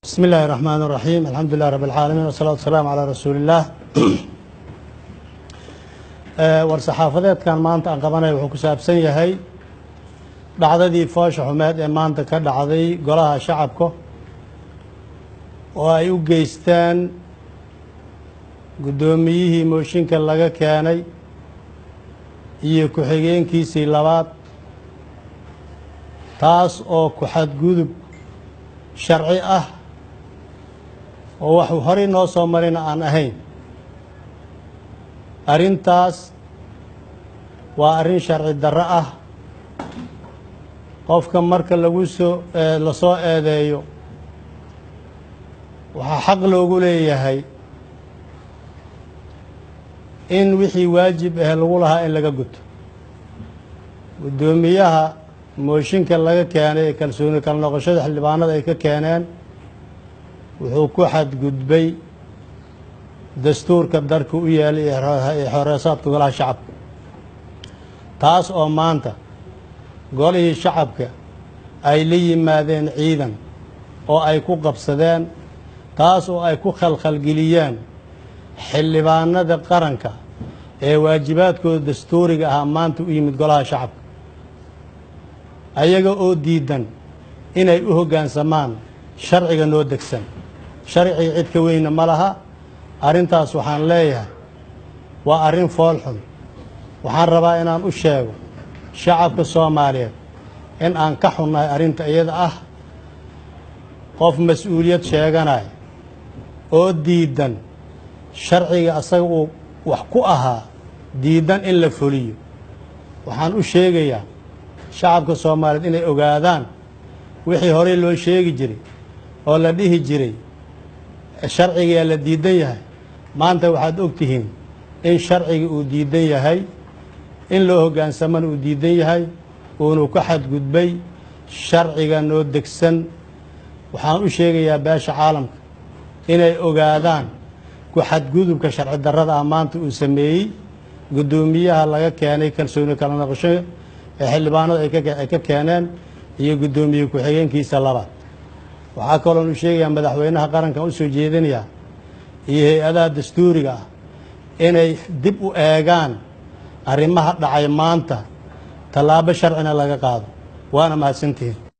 بسم الله الرحمن الرحيم الحمد لله رب العالمين والصلاة والسلام على رسول الله war-saxaafadeed kan maanta aan qabanay wuxuu ku saabsan yahay dhacdadii foosha xumeed ee maanta ka dhacday golaha shacabka oo ay u geystaan guddoomiyihii mooshinka laga keenay iyo ku-xigeenkiisii labaad taas oo ku xadgudub sharci ah oo wax horey noo soo marina aan ahayn arrintaas waa arrin sharci darro ah qofka marka la soo eedeeyo waxaa xaq loogu leeyahay in wixii waajib ah lagu lahaa in laga guto guddoomiyaha mooshinka laga keenay ee kalsooni kala noqoshada xildhibaanada ay ka keeneen wuxuu ku xadgudbay dastuurka dalka u yaalay ee xoreysaadka golaha shacabka taas oo maanta golihii shacabka ay la yimaadeen ciidan oo ay ku qabsadeen taas oo ay ku khalkhalgeliyeen xildhibaanada qaranka ee waajibaadkooda dastuuriga ah maanta u yimid golaha shacabka ayaga oo diidan inay u hoggaansamaan sharciga noo degsan sharciga cid ka weyna ma laha arrintaas waxaan leeyahay waa arrin fool xun waxaan rabaa inaan u sheego shacabka soomaaliyeed in aan ka xunnahay arrinta iyada ah qof mas-uuliyad sheeganaya oo diidan sharciga asaga uu wax ku ahaa diidan in la fuliyo waxaan u sheegayaa shacabka soomaaliyeed inay ogaadaan wixii horey loo sheegi jiray oo la dhihi jiray sharcigaa la diidan yahay maanta waxaad og tihiin in sharciga uu diidan yahay in loo hoggaansamana uu diidan yahay uunu ka xadgudbay sharciga noo degsan waxaan u sheegayaa beesha caalamka inay ogaadaan ku xadgudubka sharci darrada ah maanta uu sameeyey guddoomiyaha laga keenay kalsooni kala noqosho ee xildhibaanada ay ka keeneen iyo guddoomiye ku-xigeenkiisa labaad waxaa kaloon u sheegayaa madaxweynaha qarankan u soo jeedinayaa iyo hay-adaha dastuuriga ah inay dib u eegaan arrimaha dhacay maanta tallaabo sharcina laga qaado waana mahadsantihiin